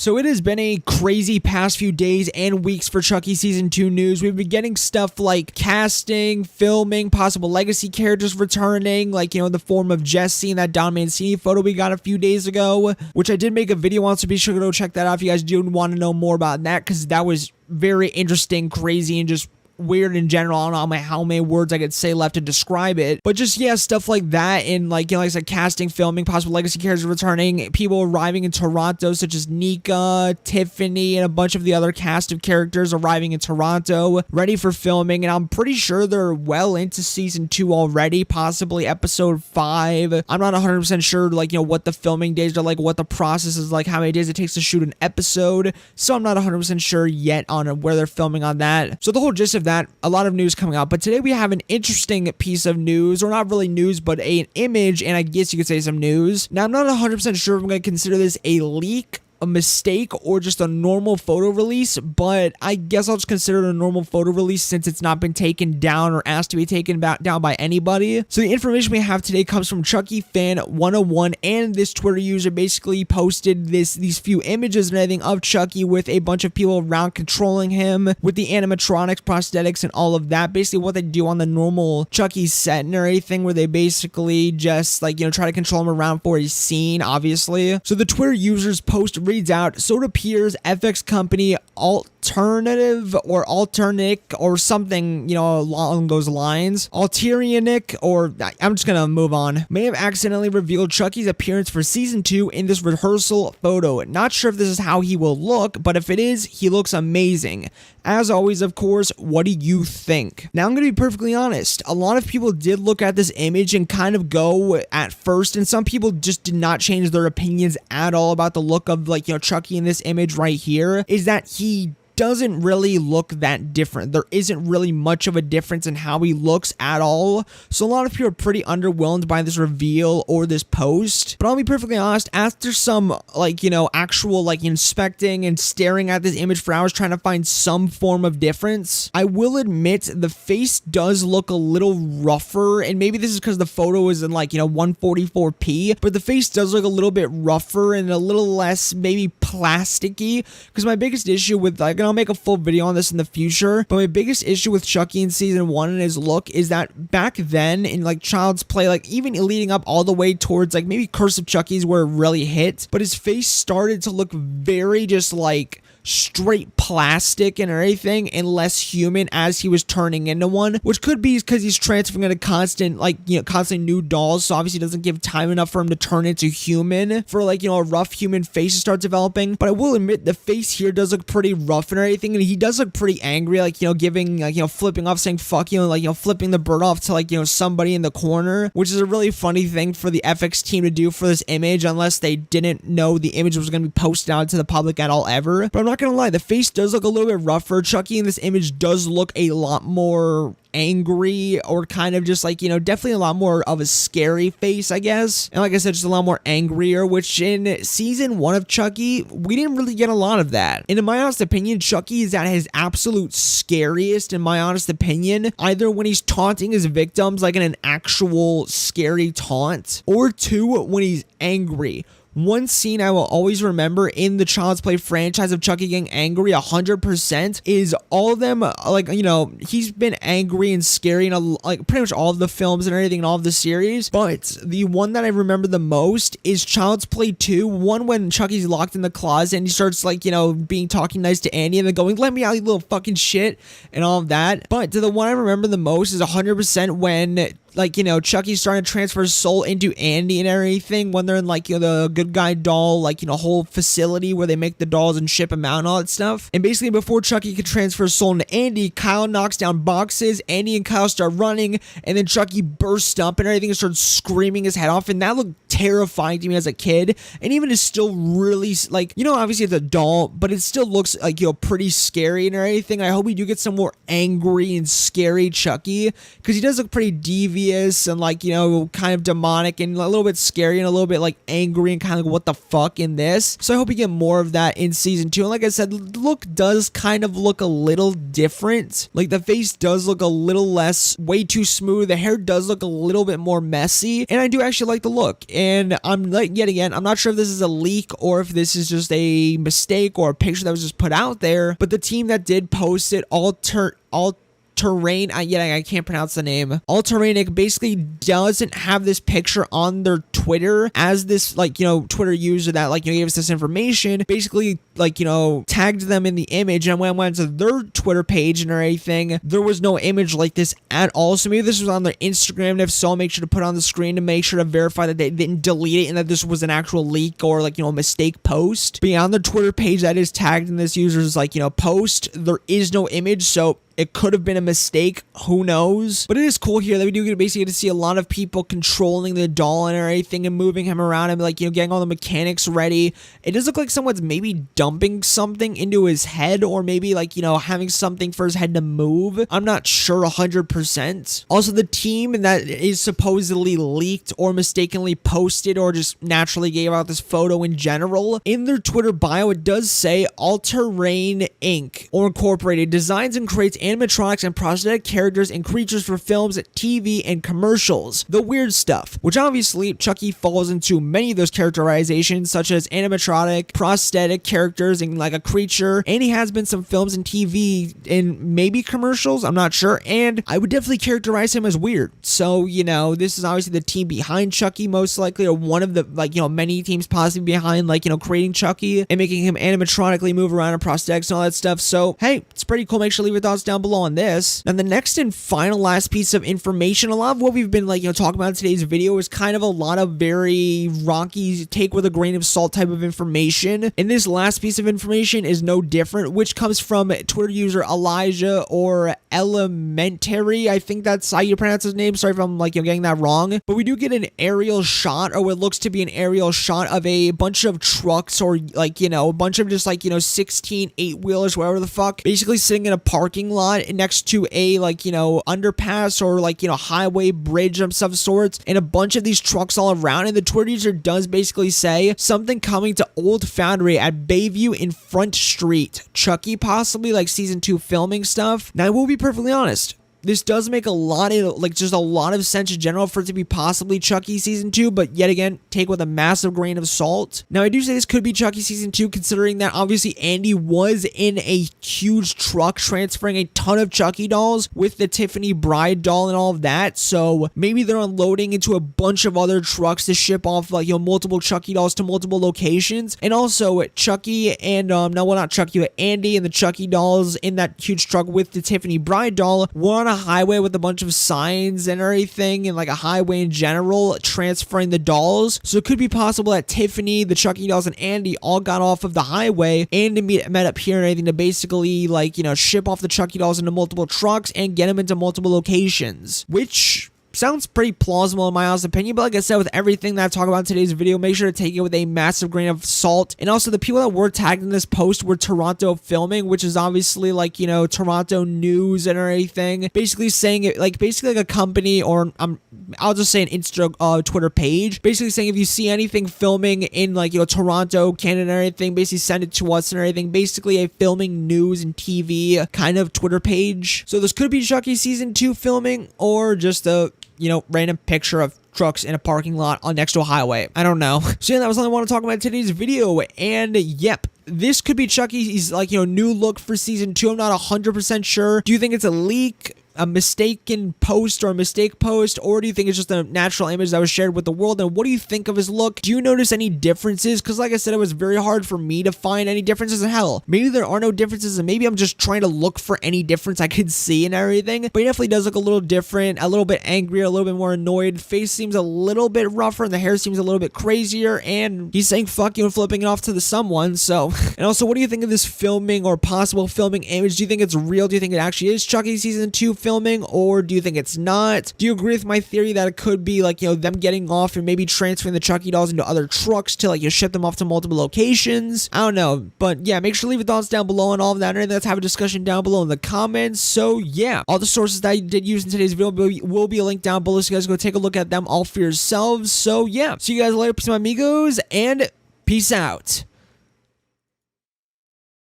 So it has been a crazy past few days and weeks for Chucky Season 2 news. We've been getting stuff like casting, filming, possible legacy characters returning, like, in the form of Jesse and that Don Mancini photo we got a few days ago, which I did make a video on, so be sure to go check that out if you guys do want to know more about that, because that was very interesting, crazy, and just weird in general. I don't know how many words I could say left to describe it, but just, yeah, stuff like that, and like I said, casting, filming, possible legacy characters returning, people arriving in Toronto such as Nika, Tiffany, and a bunch of the other cast of characters arriving in Toronto ready for filming, and I'm pretty sure they're well into season 2 already, possibly episode 5. I'm not 100% sure what the filming days are like, what the process is like, how many days it takes to shoot an episode, so I'm not 100% sure yet on where they're filming on that. So the whole gist of that, a lot of news coming out, but today we have an interesting piece of news, or not really news, but an image, and I guess you could say some news. Now, I'm not 100% sure if I'm going to consider this a leak, a mistake, or just a normal photo release, but I guess I'll just consider it a normal photo release since it's not been taken down or asked to be taken down by anybody. So the information we have today comes from Chucky Fan 101, and this Twitter user basically posted these few images and everything of Chucky with a bunch of people around controlling him with the animatronics, prosthetics, and all of that. Basically what they do on the normal Chucky set and everything, where they basically just try to control him around for his scene, obviously. So the Twitter user's post reads out, so it appears FX company Alternative or Alternic or something, along those lines. Alterianic, or I'm just gonna move on, may have accidentally revealed Chucky's appearance for season 2 in this rehearsal photo. Not sure if this is how he will look, but if it is, he looks amazing. As always, of course, what do you think? Now, I'm gonna be perfectly honest. A lot of people did look at this image and kind of go at first, and some people just did not change their opinions at all about the look of Chucky in this image right here, is that he doesn't really look that different. There isn't really much of a difference in how he looks at all. So a lot of people are pretty underwhelmed by this reveal or this post. But I'll be perfectly honest, after some actual inspecting and staring at this image for hours trying to find some form of difference, I will admit the face does look a little rougher, and maybe this is because the photo is in 144p, but the face does look a little bit rougher and a little less maybe plasticky. Because my biggest issue with I'll make a full video on this in the future, but my biggest issue with Chucky in season 1 and his look is that back then in Child's Play, even leading up all the way towards maybe Curse of Chucky's where it really hit, but his face started to look very just straight plastic and everything, and less human as he was turning into one, which could be because he's transferring into constant new dolls, so obviously it doesn't give time enough for him to turn into human for a rough human face to start developing. But I will admit the face here does look pretty rough and everything, and he does look pretty angry, giving flipping off, saying fuck you, and flipping the bird off to somebody in the corner, which is a really funny thing for the FX team to do for this image, unless they didn't know the image was going to be posted out to the public at all ever. But I'm not gonna lie, the face does look a little bit rougher. Chucky in this image does look a lot more angry, or kind of just definitely a lot more of a scary face, I guess. And like I said, just a lot more angrier, which in season 1 of Chucky, we didn't really get a lot of that. And in my honest opinion, Chucky is at his absolute scariest, in my honest opinion, either when he's taunting his victims in an actual scary taunt, or 2, when he's angry. One scene I will always remember in the Child's Play franchise of Chucky getting angry 100% is all of them, he's been angry and scary in pretty much all of the films and everything in all of the series, but the one that I remember the most is Child's Play 2, one when Chucky's locked in the closet and he starts talking nice to Andy and then going, let me out, you little fucking shit, and all of that. But the one I remember the most is 100% when Chucky's starting to transfer his soul into Andy and everything, when they're in the good guy doll whole facility where they make the dolls and ship them out and all that stuff. And basically before Chucky could transfer his soul into Andy, Kyle knocks down boxes, Andy and Kyle start running, and then Chucky bursts up and everything and starts screaming his head off, and that looked terrifying to me as a kid, and even is still really obviously it's a doll, but it still looks pretty scary and everything. I hope we do get some more angry and scary Chucky, because he does look pretty devious devious and like, kind of demonic and a little bit scary and a little bit like angry and kind of like, what the fuck in this. So I hope we get more of that in season 2. And like I said, the look does kind of look a little different. Like the face does look a little less, way too smooth. The hair does look a little bit more messy, and I do actually like the look. And I'm like, yet again, I'm not sure if this is a leak or if this is just a mistake or a picture that was just put out there, but the team that did post it, Terrain, I can't pronounce the name. Terrainic basically doesn't have this picture on their Twitter as this, like, Twitter user that, like, gave us this information, basically, like, tagged them in the image, and when I went to their Twitter page and everything, there was no image like this at all. So maybe this was on their Instagram, and if so, I'll make sure to put it on the screen to make sure to verify that they didn't delete it and that this was an actual leak or, like, a mistake post. But yeah, on their Twitter page that is tagged in this user's, like, post, there is no image, so it could have been a mistake, who knows? But it is cool here that we do get basically to see a lot of people controlling the doll and everything and moving him around and, like, getting all the mechanics ready. It does look like someone's maybe dumping something into his head, or maybe, like, having something for his head to move. I'm not sure 100%. Also, the team that is supposedly leaked or mistakenly posted or just naturally gave out this photo in general, in their Twitter bio, it does say All Terrain Inc. or Incorporated designs and creates animatronics and prosthetic characters and creatures for films, TV, and commercials. The weird stuff, which obviously Chucky falls into many of those characterizations, such as animatronic, prosthetic characters, and like a creature, and he has been some films and TV and maybe commercials, I'm not sure, and I would definitely characterize him as weird. So, this is obviously the team behind Chucky, most likely, or one of the, like, many teams possibly behind, like, creating Chucky and making him animatronically move around and prosthetics and all that stuff. So, hey, it's pretty cool. Make sure to leave your thoughts down below on this. Now, the next and final last piece of information, a lot of what we've been, like, talking about in today's video is kind of a lot of very rocky, take with a grain of salt type of information. And this last piece of information is no different, which comes from Twitter user Elijah or Elementary. I think that's how you pronounce his name. Sorry if I'm, like, getting that wrong. But we do get an aerial shot, or what looks to be an aerial shot of a bunch of trucks, or, like, a bunch of just, like, 16 8-wheelers, whatever the fuck, basically sitting in a parking lot next to a, like, underpass or, like, highway bridge of some sorts, and a bunch of these trucks all around. And the Twitter user does basically say something coming to Old Foundry at Bayview in Front Street. Chucky, possibly, like, season 2 filming stuff. Now, I will be perfectly honest, this does make a lot of, like, just a lot of sense in general for it to be possibly Chucky season 2, but yet again, take with a massive grain of salt. Now, I do say this could be Chucky season 2, considering that obviously Andy was in a huge truck transferring a ton of Chucky dolls with the Tiffany Bride doll and all of that. So maybe they're unloading into a bunch of other trucks to ship off, like, multiple Chucky dolls to multiple locations. And also Chucky and not Chucky, but Andy and the Chucky dolls in that huge truck with the Tiffany Bride doll were on a highway with a bunch of signs and everything, and like a highway in general, transferring the dolls. So it could be possible that Tiffany, the Chucky dolls, and Andy all got off of the highway and met up here and everything to basically, like, ship off the Chucky dolls into multiple trucks and get them into multiple locations, which sounds pretty plausible in my honest opinion. But like I said, with everything that I talk about in today's video, make sure to take it with a massive grain of salt. And also, the people that were tagged in this post were Toronto Filming, which is obviously, like, Toronto news and everything, basically saying it, like, basically like a company, or I'll just say an Twitter page, basically saying if you see anything filming in, like, Toronto, Canada and everything, basically send it to us and everything. Basically a filming news and TV kind of Twitter page. So this could be Chucky season 2 filming, or just a random picture of trucks in a parking lot on next to a highway. I don't know. So yeah, that was all I want to talk about in today's video. And yep, this could be Chucky's, like, new look for season 2. I'm not 100% sure. Do you think it's a leak, a mistaken post, or a mistake post, or do you think it's just a natural image that was shared with the world? And what do you think of his look? Do you notice any differences? Because like I said, it was very hard for me to find any differences. And hell, maybe there are no differences, and maybe I'm just trying to look for any difference I could see and everything. But he definitely does look a little different, a little bit angrier, a little bit more annoyed. Face seems a little bit rougher, and the hair seems a little bit crazier, and he's saying fuck you and flipping it off to the someone. So, and also, what do you think of this filming or possible filming image? Do you think it's real? Do you think it actually is Chucky season 2 filming, or do you think it's not? Do you agree with my theory that it could be like, them getting off and maybe transferring the Chucky dolls into other trucks to like, ship them off to multiple locations? I don't know, but yeah, make sure to leave your thoughts down below and all of that, and let's have a discussion down below in the comments. So yeah, all the sources that I did use in today's video will be linked down below, so you guys go take a look at them all for yourselves. So yeah, see you guys later, peace, my amigos, and peace out.